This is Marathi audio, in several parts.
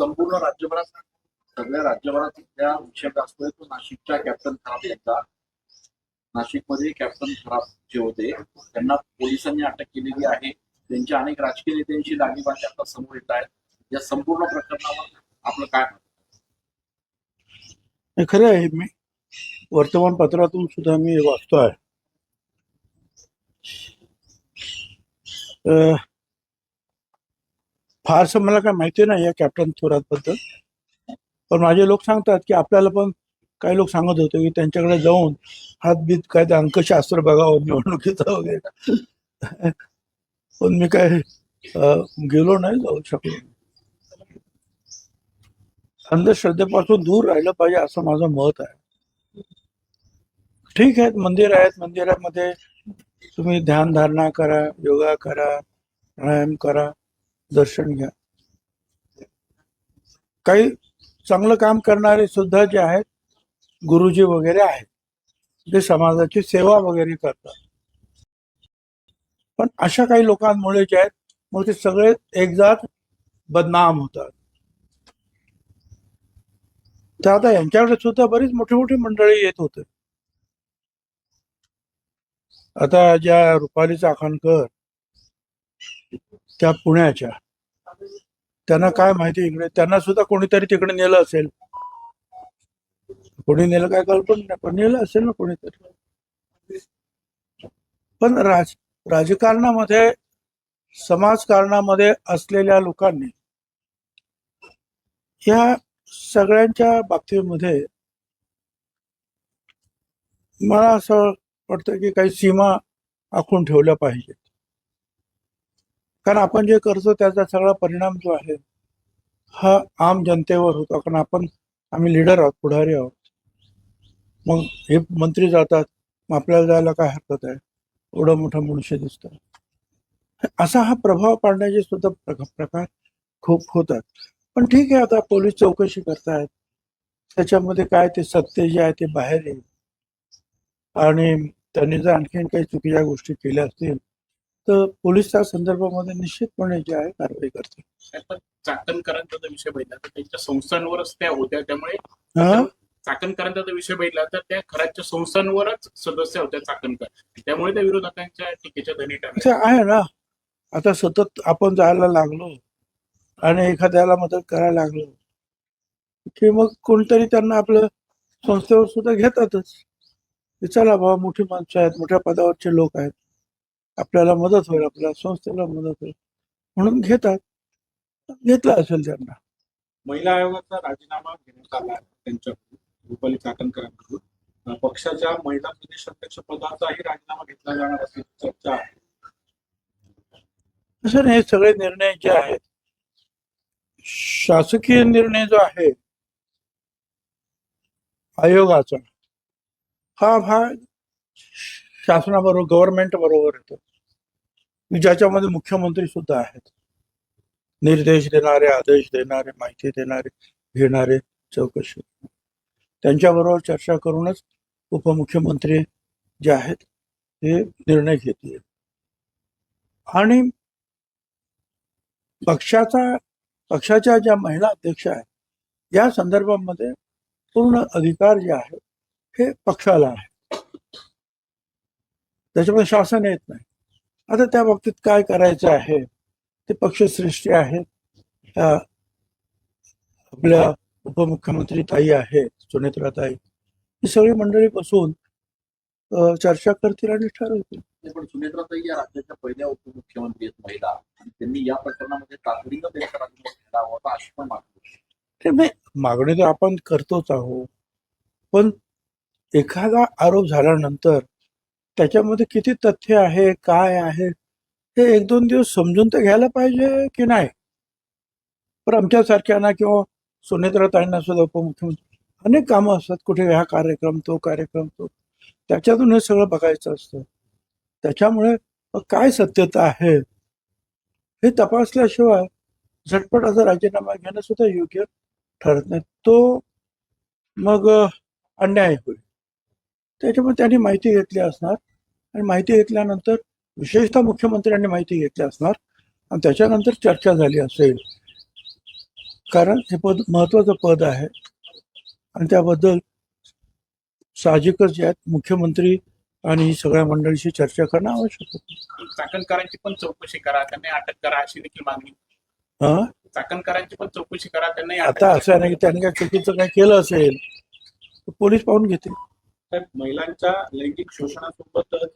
संपूर्ण राज्यभरात सगळ्या राज्यभरात त्या विषय असतोय तो नाशिकच्या कॅप्टन खराब यांचा. नाशिकमध्ये कॅप्टन खराब जे होते त्यांना पोलिसांनी अटक केलेली आहे. त्यांच्या अनेक राजकीय नेत्यांशी लागीबाजी आता समोर येत आहेत. या संपूर्ण प्रकरणावर आपलं काय? खरं आहे. मी वर्तमानपत्रातून सुद्धा मी वाचतोय. फारसं मला काय माहिती नाही या कॅप्टन थोरात बद्दल, पण माझे लोक सांगतात की आपल्याला पण काही लोक सांगत होते की त्यांच्याकडे जाऊन हातबीत काय ते अंकशास्त्र बघावं निवडणुकीचं वगैरे, पण मी काय गेलो नाही, जाऊ शकलो. अंधश्रद्धेपासून दूर राहिलं पाहिजे असं माझं मत आहे. ठीक आहे, मंदिर आहेत, मंदिरामध्ये तुम्ही ध्यान धारणा करा, योगा करा, प्राणायाम करा, दर्शन घ्या. काही चांगलं काम करणारे सुद्धा जे आहेत गुरुजी वगैरे आहेत ते समाजाची सेवा वगैरे करतात. पण अशा काही लोकांमुळे जे आहेत मग ते सगळे एकजात बदनाम होतात. तर आता यांच्याकडे सुद्धा बरीच मोठी मोठी मंडळी येत होते. आता ज्या रुपाली चाकणकर त्या पुण्याच्या, त्यांना काय माहिती इकडे, त्यांना सुद्धा कोणीतरी तिकडे नेलं असेल. कोणी नेलं काय कल्पना नाही, पण नेलं असेल ना कोणीतरी. पण राजकारणामध्ये, समाजकारणामध्ये असलेल्या लोकांनी या सगळ्यांच्या बाबतीमध्ये मला असं वाटतं की काही सीमा आखून ठेवल्या पाहिजेत. कारण आपण जे करतो त्याचा सगळा परिणाम जो आहे हा आम जनतेवर होतो. कारण आम्ही लीडर आहोत, पुढारी आहोत. मग हे मंत्री जातात, मग आपल्याला जायला काय हरकत आहे, एवढं मोठं मनुष्य दिसतं. असा हा प्रभाव पाडण्याचे सुद्धा प्रकार खूप होतात. पण ठीक आहे, आता पोलीस चौकशी करतायत, त्याच्यामध्ये काय ते सत्य जे आहे ते बाहेर येईल. आणि त्यांनी जर आणखीन काही चुकीच्या गोष्टी केल्या असतील तर पोलीस त्या संदर्भामध्ये निश्चितपणे जे आहे कारवाई करतील. चाकणकरांचा विषय बघितला तर त्यांच्या संस्थांवरच त्या होत्या, त्यामुळे चाकणकरांचा विषय बघितला तर त्या खराच्या संस्थांवरच सदस्य होत्या चाकणकर, त्यामुळे त्या विरोधकांच्या टीकेच्या धनी ठरल्या. आहे ना, आता सतत आपण जायला लागलो आणि एखाद्याला मदत करायला लागलो की मग कोणतरी त्यांना आपलं संस्थेवर सुद्धा घेतातच. चला बाबा, मोठी माणसं आहेत, मोठ्या पदावरचे लोक आहेत, आपल्याला मदत होईल, आपल्या संस्थेला मदत होईल म्हणून घेतात. घेतला असेल त्यांना. महिला आयोगाचा राजीनामा घेण्यात आला त्यांच्याकडून, रुपाली चाकणकरांकडून. पक्षाच्या महिला प्रदेश अध्यक्ष पदाचाही राजीनामा घेतला जाणार असल्याची चर्चा आहे. असं हे सगळे निर्णय जे आहेत, शासकीय निर्णय जो आहे आयोगाचा, हा भाग शासनाबरोबर, गव्हर्नमेंट बरोबर येतो, ज्याच्यामध्ये मुख्यमंत्री सुद्धा आहेत. निर्देश देणारे, आदेश देणारे, माहिती देणारे, घेणारे, चौकशी, त्यांच्याबरोबर चर्चा करूनच उपमुख्यमंत्री जे आहेत ते निर्णय घेतील. आणि पक्षाच्या ज्या महिला अध्यक्ष आहेत या संदर्भामध्ये पूर्ण अधिकार जे आहे हे पक्षाला आहे, त्याच्यामध्ये शासन येत नाही. आता त्या बाबतीत काय करायचं आहे ते पक्षश्रेष्ठी आहेत, आपल्या उपमुख्यमंत्री ताई आहेत, सुनेत्राताई, ही सगळी मंडळी बसून चर्चा करतील आणि ठरवतील. पण सुनेत्राताई या राज्याच्या पहिल्या उपमुख्यमंत्री आहेत महिला, आणि त्यांनी या प्रकरणामध्ये तातडीनं त्यांचा राजीनामा घ्यायला हवा अशी पण मागणी. मागणी तर आपण करतोच आहोत, पण एखादा आरोप झाल्यानंतर त्याच्यामध्ये किती तथ्य आहे, काय आहे, हे 1-2 दिवस समजून तर घ्यायला पाहिजे की नाही. पण आमच्यासारख्यांना किंवा सुनेत्राताईंना सुद्धा उपमुख्यमंत्री अनेक कामं असतात, कुठे हा कार्यक्रम तो कार्यक्रम तो, त्याच्यातून हे सगळं बघायचं असतं. त्याच्यामुळे काय सत्यता आहे हे तपासल्याशिवाय झटपट असा राजीनामा घेणं सुद्धा योग्य ठरत नाही. तो मग अन्याय होईल. त्याच्यामुळे त्यांनी माहिती घेतली असणार, आणि माहिती घेतल्यानंतर विशेषतः मुख्यमंत्र्यांनी माहिती घेतली असणार, आणि त्याच्यानंतर चर्चा झाली असेल. कारण हे पद महत्वाचं पद आहे आणि त्याबद्दल साहजिकच जे आहेत मुख्यमंत्री आणि सगळ्या मंडळीशी चर्चा करणं आवश्यक होतं. चाकणकरांची पण चौकशी करा, त्यांना अटक करा अशी देखील मागणी. हं? चाकणकरांची पण चौकशी करा, त्यांना आता असं आहे ना की त्यांनी काय चुकीचं काय केलं असेल तर पोलीस पाहून घेतील. तर महिलांच्या लैंगिक शोषणासोबतच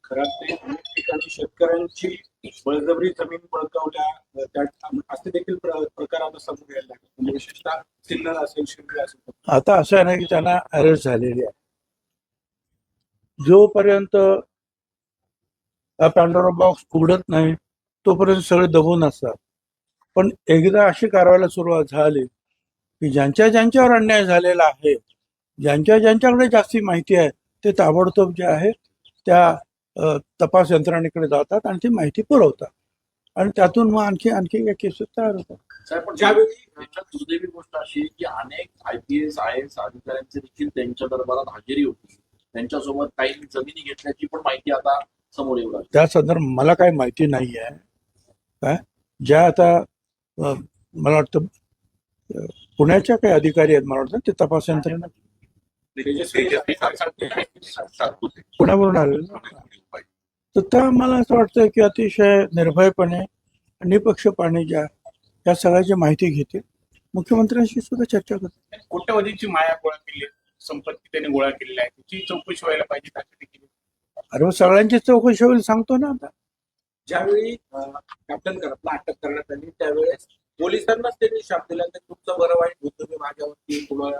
खराब ते अनेक ठिकाणी शेतकऱ्यांची बळजबरी जमीन बळकावल्या असे देखील प्रकार आता समोर यायला लागले. म्हणजे विशेषतः सिन्नर असेल, शिंदे असेल. आता असं आहे ना की त्यांना अरेस्ट झालेली आहे. जोपर्यंत हा पॅन्डोरा बॉक्स उघडत नाही तोपर्यंत सगळे दबून असतात. पण एकदा अशी कारवाईला सुरुवात झाली की ज्यांच्यावर अन्याय झालेला आहे, ज्यांच्याकडे जास्ती माहिती आहे ते ताबडतोब जे आहे त्या तपास यंत्रणेकडे जातात आणि ती माहिती पुरवतात आणि त्यातून मग आणखी या केसेस तयार होतात. साहेब, पण ज्यावेळी त्याच्यात दुर्दैवी गोष्ट अशी आहे की अनेक IPS IAS अधिकाऱ्यांची देखील त्यांच्या दरबारात हजेरी होती. त्यांच्यासोबत काही जमिनी घेतल्याची पण माहिती आता समोर येऊ लागली. त्या संदर्भात मला काही माहिती नाही आहे. काय ज्या आता मला वाटतं पुण्याच्या काही अधिकारी आहेत, मला वाटतं ते तपास यंत्रणा पुण्यावरून आले ना. तर त्या मला असं वाटतं की अतिशय निर्भयपणे निपक्षपणे या सगळ्याची माहिती घेतील, मुख्यमंत्र्यांशी सुद्धा चर्चा करतील. कोट्यवधीची माया गोळा केली आहे, संपत्ती त्यांनी गोळा केलेली आहे, त्याची चौकशी व्हायला पाहिजे त्याची देखील. अरे सगळ्यांची चौकशी होईल सांगतो ना आता. ज्यावेळी कॅप्टन करपला अटक करण्यात आली त्यावेळेस पोलिसांनाच त्यांनी शाप दिला की तुमचं बरं वाईट होतं की माझ्यावरती तुम्हाला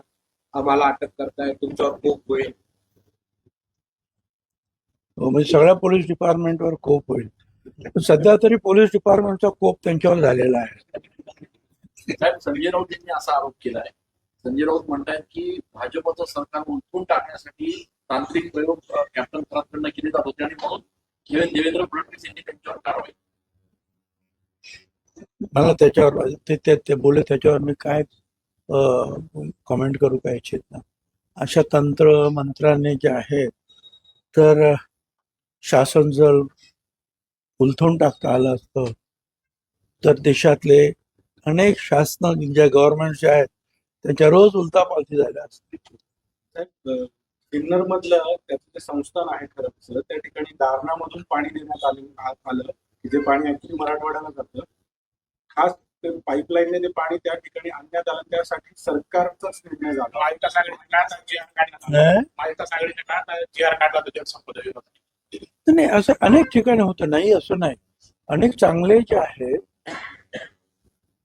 आम्हाला अटक करताय, तुमच्यावर कोप होईल. म्हणजे सगळ्या पोलीस डिपार्टमेंटवर कोप होईल. पण सध्या तरी पोलीस डिपार्टमेंटचा कोप त्यांच्यावर झालेला आहे. साहेब, संजय राऊत यांनी असा आरोप केलाय. संजय राऊत म्हणतायत की भाजपचं सरकार उलटून टाकण्यासाठी तांत्रिक प्रयोग कॅप्टन खरातकडनं केले जात होते आणि म्हणून देवेंद्र फडणवीस यांनी त्यांच्यावर कारवाई. मला त्याच्यावर ते बोलले त्याच्यावर मी काय कमेंट करू काय इच्छित ना. अशा तंत्र मंत्राने जे आहे तर शासन जर उलथून टाकता आलं असतं तर देशातले अनेक शासन ज्या गव्हर्नमेंट जे आहेत त्यांच्या रोज उलटापालटी झाल्या असतील. साहेब, सिन्नर मधलं त्याचं जे संस्थान आहे खरंच त्या ठिकाणी दारणामधून पाणी देण्यात आलं की जे पाणी ऍक्च्युली मराठवाड्याला जातं. खास पाईपलाईनने ते पाणी त्या ठिकाणी आणण्यात आलं, त्यासाठी सरकारचाच निर्णय झाला. महाविकास आघाडीच्या काळात जी आर काढण्यात आला. महाविकास आघाडीच्या काळात जी आर काढला होता जलसंपदा विभागात. नाही असं अनेक ठिकाणी होतं, नाही असं नाही. अनेक चांगले जे आहेत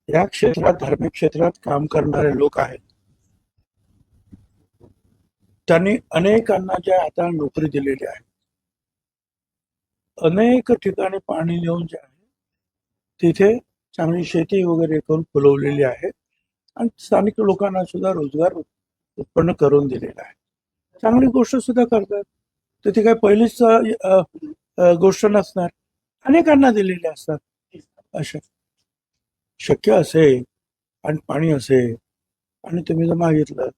या क्षेत्रात धार्मिक क्षेत्रात काम करणारे लोक आहेत, त्यांनी अनेकांना ज्या आता नोकरी दिलेली आहे, अनेक ठिकाणी पाणी नेऊन जे आहे तिथे चांगली शेती वगैरे करून फुलवलेली आहे आणि स्थानिक लोकांना सुद्धा रोजगार उत्पन्न करून दिलेला आहे. चांगली गोष्ट सुद्धा करतात. तर ती काही पहिलीच गोष्ट नसणार, अनेकांना दिलेली असतात. अशा शक्य असेल आणि पाणी असेल आणि तुम्ही जर मागितलं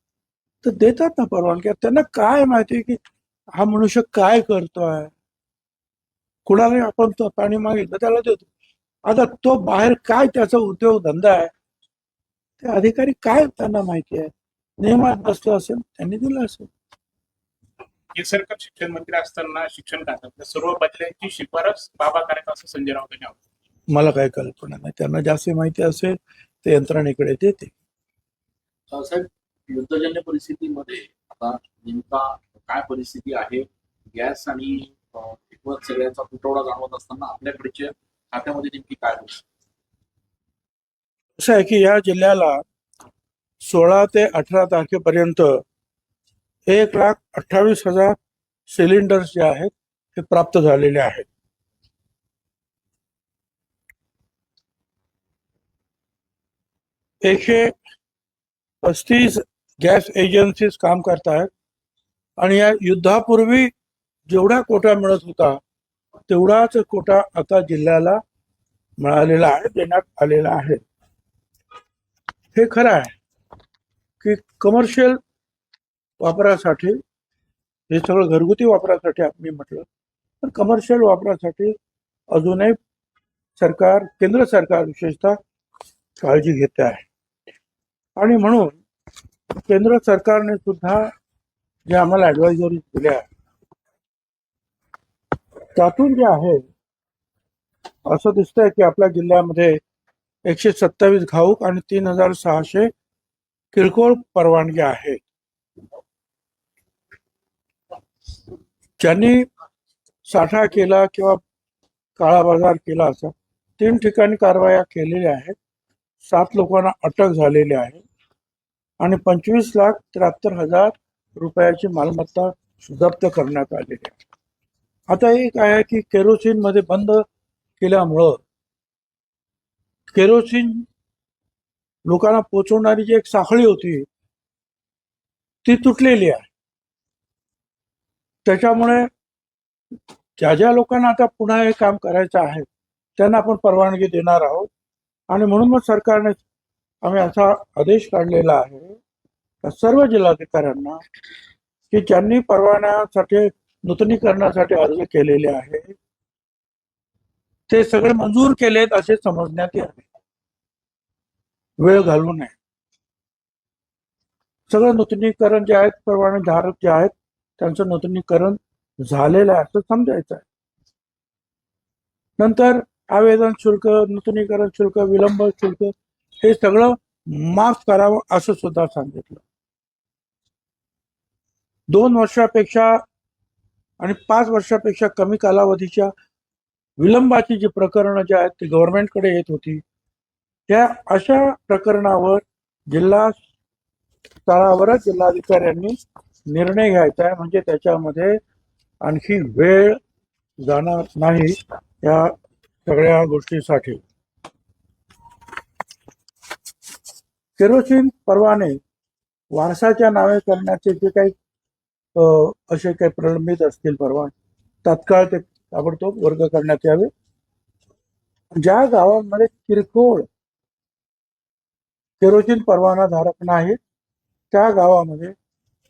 तर देतात ना परवानगी. त्यांना काय माहिती की हा मनुष्य काय करतोय. कुणाला आपण तो पाणी मागितलं त्याला देतो. आता तो बाहेर काय त्याचा उद्योग धंदा आहे ते अधिकारी काय त्यांना माहिती आहे. नियमात बसलं असेल त्यांनी दिलं असेल. हे सरकार शिक्षण मंत्री असताना शिक्षण खात्यातल्या सर्व बदल्यांची शिफारस बाबा करायचं असं संजय राऊत यांनी आवाहन. मला काही कल्पना नाही. त्यांना जास्त माहिती असेल ते यंत्रणेकडे देते. साहेब, युद्धजन्य परिस्थितीमध्ये आता नेमका काय परिस्थिती आहे? गॅस आणि एकूणच सगळ्यांचा तुटवडा जाणवत असताना आपल्याकडच्या खात्यामध्ये नेमकी काय होईल? असं आहे की या जिल्ह्याला 16 ते 18 तारखेपर्यंत 1,28,000 सिलेंडर्स जे आहेत ते प्राप्त झालेले आहेत. एकशे 35 गॅस एजन्सीज काम करतायत आणि या युद्धापूर्वी जेवढा कोटा मिळत होता तेवढाच कोटा आता जिल्ह्याला मिळालेला आहे, देण्यात आलेला आहे. हे खरं आहे की कमर्शियल वापरासाठी, हे सगळं घरगुती वापरासाठी मी म्हटलं तर कमर्शियल वापरासाठी अजूनही सरकार, केंद्र सरकार विशेषतः काळजी घेते आहे. आणि म्हणून केंद्र सरकारने सुद्धा जे आम्हाला ऍडवायझरी दिल्या त्यातून जे आहे असं दिसतंय की आपल्या जिल्ह्यामध्ये 127 घाऊक आणि 3600 किरकोळ परवानग्या आहेत. ज्यांनी साठा केला किंवा काळा बाजार केला असा 3 ठिकाणी कारवाया केलेल्या आहेत. 7 लोकांना अटक झालेली आहे आणि 25,73,000 रुपयाची मालमत्ता जप्त करण्यात आलेली आहे. आता एक आहे की केरोसिन मध्ये बंद केल्यामुळं केरोसिन लोकांना पोचवणारी जी एक साखळी होती ती तुटलेली आहे. त्याच्यामुळे ज्या ज्या लोकांना आता पुन्हा हे काम करायचं आहे त्यांना आपण परवानगी देणार आहोत आणि म्हणून मग सरकारने आम्ही असा आदेश काढलेला आहे त्या सर्व जिल्हाधिकाऱ्यांना की ज्यांनी परवान्यासाठी नूतनीकरणासाठी अर्ज केलेले आहे ते सगळे मंजूर केलेत असे समजण्यात यावे. वेळ घालवू नये. सगळं नूतनीकरण जे आहेत परवानेधारक जे आहेत त्यांचं नूतनीकरण झालेलं आहे असं समजायचं आहे. नंतर आवेदन शुल्क, नूतनीकरण शुल्क, विलंब शुल्क हे सगळं माफ करावं असं सुद्धा सांगितलं. 2 वर्षापेक्षा आणि 5 वर्षापेक्षा कमी कालावधीच्या विलंबाची जी प्रकरणं जी आहेत ती गव्हर्नमेंटकडे येत होती त्या अशा प्रकरणावर जिल्हा स्तरावरच जिल्हाधिकाऱ्यांनी निर्णय घ्यायचा आहे. म्हणजे त्याच्यामध्ये आणखी वेळ जाणार नाही या सगळ्या गोष्टीसाठी. केरोसिन परवाने वारसाच्या नावे करण्याचे जे काही असे काही प्रलंबित असतील परवाने तात्काळ ते ताबडतोब वर्ग करण्यात यावे. ज्या गावांमध्ये किरकोळ केरोसिन परवाना धारक नाहीत त्या गावामध्ये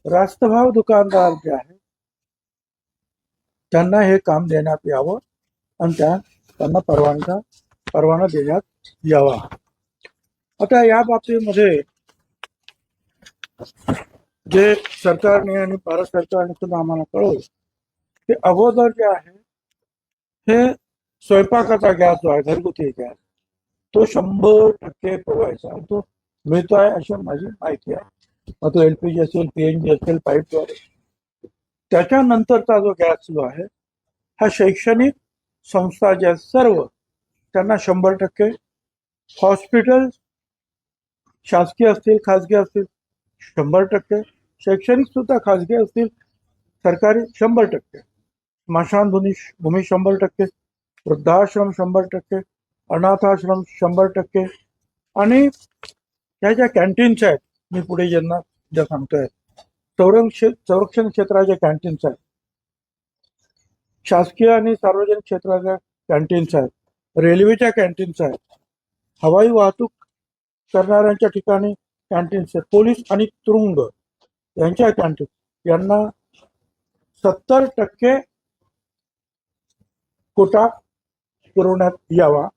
रास्तभाव दुकानदार जे आहेत त्यांना हे काम देण्यात यावं आणि त्यांना परवाना देण्यात यावा. आता या बाबतीमध्ये जे सरकारने आणि भारत सरकारने सुद्धा आम्हाला कळवलं की अगोदर जे आहे हे स्वयंपाकाचा गॅस जो आहे घरगुती गॅस तो 100% पुरवायचा तो मिळतो आहे अशी माझी माहिती आहे. मग तो LPG असेल, PNG असेल, पाईपद्वारे. त्याच्यानंतरचा जो गॅस जो आहे हा शैक्षणिक संस्था ज्या सर्व त्यांना 100%, हॉस्पिटल शासकीय असतील खाजगी असतील 100%, शैक्षणिक सुद्धा खाजगी असतील सरकारी 100%, स्मशानभूमी 100%, वृद्धाश्रम 100%, अनाथाश्रम 100%. आणि ह्या ज्या कॅन्टीन्स आहेत मी पुढे ज्या सांगतोय संरक्षण क्षेत्राच्या कॅन्टीन्स आहेत, शासकीय आणि सार्वजनिक क्षेत्राच्या कॅन्टीन्स आहेत, रेल्वेच्या कॅन्टीन्स आहेत, हवाई वाहतूक करणाऱ्यांच्या ठिकाणी कॅन्टीन्स आहेत, पोलीस आणि तुरुंग यांच्या कॅन्टीन यांना 70% कोटा पुरवण्यात यावा.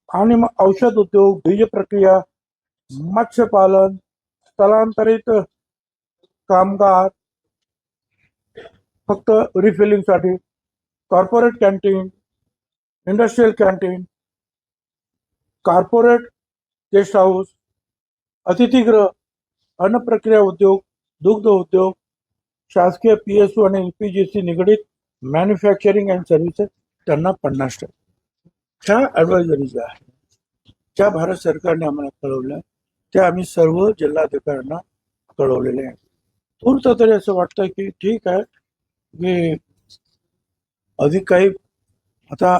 आणि मग औषध उद्योग, बीज प्रक्रिया, मत्स्यपालन, स्थलांतरित कामगार फक्त रिफिलिंगसाठी, corporate canteen, industrial canteen, corporate guest house, अतिथीगृह, अन्न प्रक्रिया उद्योग, दुग्ध उद्योग, शासकीय PSU आणि LPGC निगडीत मॅन्युफॅक्चरिंग अँड सर्व्हिसेस त्यांना 50%. ह्या ॲडवायझरी ज्या आहेत ज्या भारत सरकारने आम्हाला कळवल्या त्या आम्ही सर्व जिल्हाधिकाऱ्यांना कळवलेले आहे. तूर्त तरी असं वाटतं की ठीक आहे की अधिक काही आता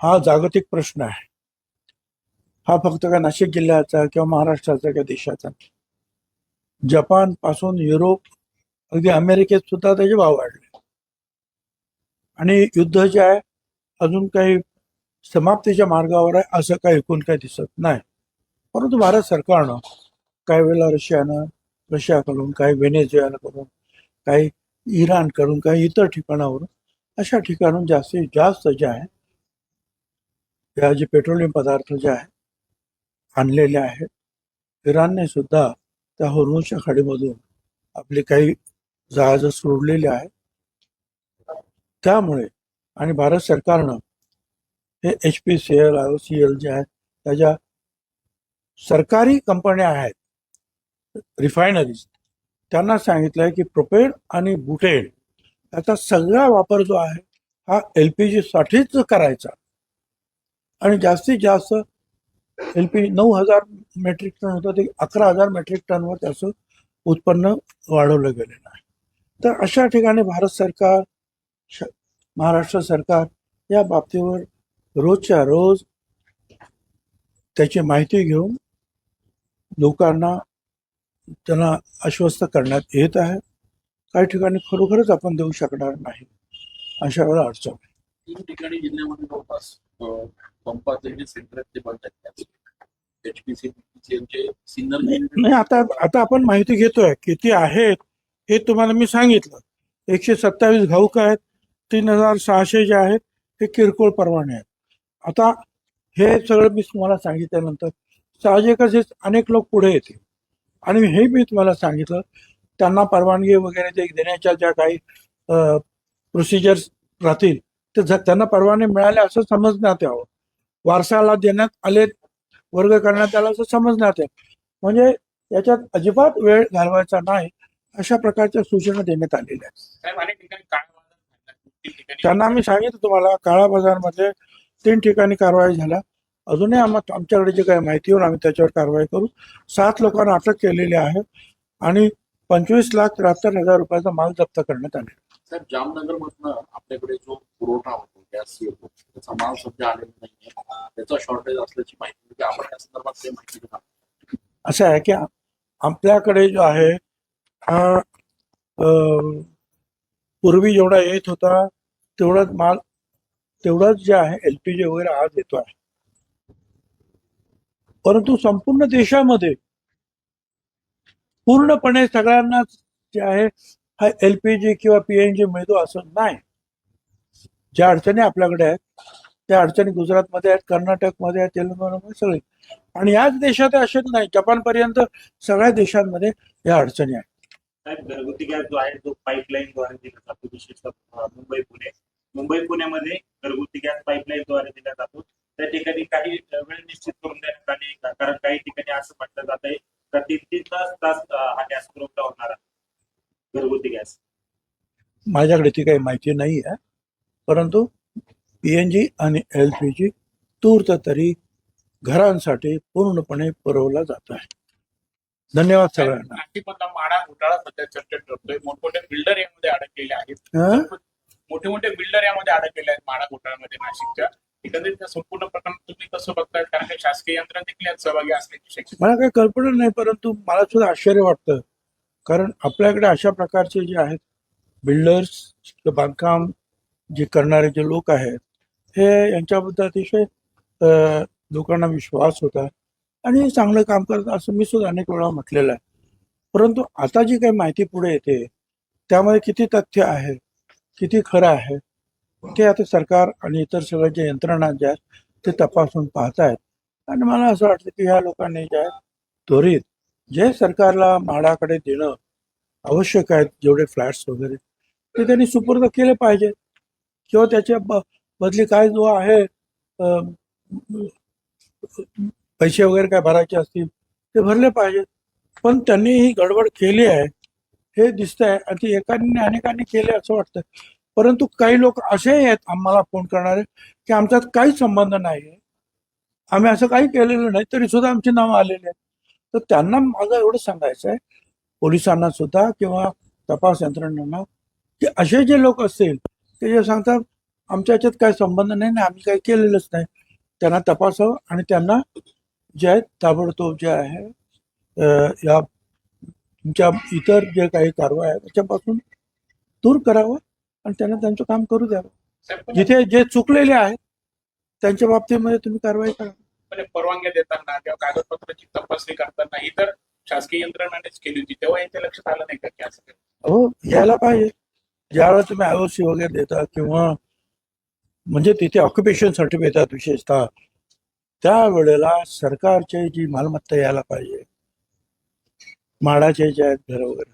हा जागतिक प्रश्न आहे. हा फक्त का नाशिक जिल्ह्याचा किंवा महाराष्ट्राचा किंवा देशाचा. जपान पासून युरोप अगदी अमेरिकेत सुद्धा त्याचे भाव वाढले आणि युद्ध जे आहे अजून काही समाप्तीच्या मार्गावर आहे असं काही एकूण काही दिसत नाही. परंतु भारत सरकारनं काही वेळेला रशियाकडून, काही व्हेनेझुएलाकडून, काही इराणकडून, काही इतर ठिकाणावरून अशा ठिकाणून जास्तीत जास्त जे आहे या जे पेट्रोलियम पदार्थ जे आहे आणलेले आहेत इराणने सुद्धा त्या हॉर्मुझच्या खाडीमधून आपली काही जहाजं सोडलेली आहेत. त्यामुळे आणि भारत सरकारनं हे HPCL, IOCL जे आहेत त्याच्या सरकारी कंपन्या आहेत रिफायनरीज, त्यांना सांगितलंय की प्रोपेन आणि बुटेन याचा सगळा वापर जो आहे हा LPG साठीच करायचा आणि जास्तीत जास्त LPG 9,000 मेट्रिक टन होतं ते 11,000 मेट्रिक टनवर त्याचं उत्पन्न वाढवलं गेलेलं आहे. तर अशा ठिकाणी भारत सरकार, महाराष्ट्र सरकार या बाबतीवर रोजच्या रोज त्याची माहिती घेऊन लोकांना त्यांना आश्वस्त करण्यात येत आहे. काही ठिकाणी खरोखरच आपण देऊ शकणार नाही, अशा वेळेला अडचण आहे. 3 ठिकाणी जिल्ह्यामध्ये जवळपास पंपाचे जे सेंटर आहेत ते बंद आहेत. HPCL सिन्नर नाही, आता आपण माहिती घेतोय किती आहेत हे तुम्हाला मी सांगितलं. 127 घाऊक आहेत, 3,600 जे आहेत हे किरकोळ परवाने आहेत. आता हे सगळं मी तुम्हाला सांगितल्यानंतर साहजिकच हे अनेक लोक पुढे येतील आणि हे मी तुम्हाला सांगितलं त्यांना परवानगी वगैरे ते देण्याच्या ज्या काही प्रोसिजर्स राहतील ते त्यांना परवाने मिळाले असं समजण्यात यावं. वारसाला देण्यात आले, वर्ग करण्यात आला असं समजण्यात यावं. म्हणजे याच्यात अजिबात वेळ घालवायचा नाही अशा प्रकारच्या सूचना देण्यात आलेल्या आहेत. साहेब, अनेक ठिकाणी काळा बाजार घडला. 3 ठिकाणी त्यांना आम्ही सांगितलं तुम्हाला, काळा बाजारमध्ये 3 ठिकाणी कारवाई झाल्या. अजूनही आमच्याकडे जे काही माहिती होईल आम्ही त्याच्यावर कारवाई करू. 7 लोकांना अटक केलेली आहे आणि 25,73,000 रुपयाचा माल जप्त करण्यात आले. साहेब, जामनगर मधनं आपल्याकडे जो पुरवठा होतो गॅस येतो त्याचा माल सध्या आलेला नाहीये, त्याचा शॉर्टेज असल्याची माहिती होती. आपण या संदर्भात काही माहिती देणार? असं आहे की आपल्याकडे जो आहे हा पूर्वी जेवढा येत होता तेवढाच जे आहे LPG वगैरे आज येतो आहे. परंतु संपूर्ण देशामध्ये पूर्णपणे सगळ्यांनाच जे आहे हा LPG किंवा PNG मिळतो असं नाही. ज्या अडचणी आपल्याकडे आहेत त्या अडचणी गुजरातमध्ये आहेत, कर्नाटकमध्ये आहेत, तेलंगणामध्ये सगळे. आणि याच देशात असेच नाही, जपानपर्यंत सगळ्या देशांमध्ये या अडचणी आहेत. साहेब, घरगुती गॅस जो आहे तो पाईपलाईनद्वारे दिला जातो, विशेषतः मुंबई पुण्यामध्ये घरगुती गॅस पाईपलाईनद्वारे दिला जातो. त्या ठिकाणी काही वेळ निश्चित करून देण्यात आली, कारण काही ठिकाणी असं म्हटलं जात आहे का 3-3 तास हा गॅस पुरवठा होणार आहे, घरगुती गॅस. माझ्याकडे ती काही माहिती नाही आहे, परंतु PNG आणि LPG तूर्त तरी घरांसाठी पूर्णपणे पुरवला जात आहे. धन्यवाद सगळ्यांना. नाशिकमधला माडा घोटाळा सध्या चर्चेत ठरतोय. मोठमोठे बिल्डर यामध्ये अडकलेले आहेत. हं? मोठे बिल्डर यामध्ये अडकलेले आहेत माडा घोटाळ्यामध्ये नाशिकच्या. एकंदरीत त्या संपूर्ण प्रकरण तुम्ही कसं बघताय? कारण काही शासकीय यंत्रणा देखील यात सहभागी असण्याची शक्यता. मला काही कल्पना नाही, परंतु मला सुद्धा आश्चर्य वाटतं. कारण आपल्याकडे अशा प्रकारचे जे आहेत बिल्डर्स, बांधकाम जे करणारे जे लोक आहेत हे यांच्याबद्दल अतिशय लोकांना विश्वास होता आणि चांगलं काम करतात असं मी सुद्धा अनेक वेळा म्हटलेलं आहे. परंतु आता जी काही माहिती पुढे येते त्यामध्ये किती तथ्य आहे, किती खरं आहे ते आता सरकार आणि इतर सगळ्या यंत्रणा ज्या आहेत ते तपासून पाहतायत. आणि मला असं वाटतं की ह्या लोकांनी ज्या त्वरित जे सरकारला म्हाडाकडे देणं आवश्यक आहेत, जेवढे फ्लॅट्स वगैरे ते त्यांनी सुपूर्द केले पाहिजे किंवा त्याच्या बदली काय जो आहे पैसे वगैरे काय भरायचे असतील ते भरले पाहिजेत. पण त्यांनी ही गडबड केली आहे हे दिसतंय आणि ती अनेकांनी केले असं वाटतं. परंतु काही लोक असेही आहेत आम्हाला फोन करणारे की आमच्यात काहीच संबंध नाही आहे, आम्ही असं काही केलेलं नाही, तरी सुद्धा आमची नावं आलेली आहेत. तर त्यांना माझं एवढं सांगायचं आहे, पोलिसांना सुद्धा किंवा तपास यंत्रणांना, की असे जे लोक असतील ते जे सांगतात आमच्या याच्यात काही संबंध नाही ना, आम्ही काही केलेलंच नाही, त्यांना तपासावं आणि त्यांना जे आहे ताबडतोब जे आहे या तुमच्या इतर जे काही कारवाई आहे त्याच्यापासून दूर करावं आणि त्यांना त्यांचं काम करू द्यावं. साहेब, जिथे जे चुकलेले आहेत त्यांच्या बाबतीमध्ये तुम्ही कारवाई करा. पण परवानग्या देताना किंवा कागदपत्राची तपासणी करताना ही तर शासकीय यंत्रणानेच केली होती, तेव्हा यांच्या लक्षात आलं नाही का की असं काही? हो, यायला पाहिजे. ज्यावेळेला तुम्ही IOC वगैरे देता किंवा म्हणजे तिथे ऑक्युपेशन सर्टिफिकेट देतात विशेषतः त्यावेळेला सरकारची जी मालमत्ता यायला पाहिजे म्हाडाचे जे आहेत घर वगैरे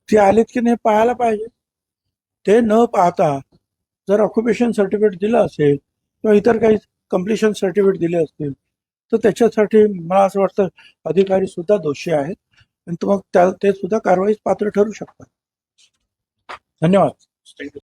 ते आलेत की नाही पाहायला पाहिजे. ते न पाहता जर ऑक्युपेशन सर्टिफिकेट दिलं असेल किंवा इतर काही कम्प्लिशन सर्टिफिकेट दिले असतील तर त्याच्यासाठी मला असं वाटतं अधिकारी सुद्धा दोषी आहेत आणि मग ते सुद्धा कारवाईस पात्र ठरू शकतात. धन्यवाद. Thank you.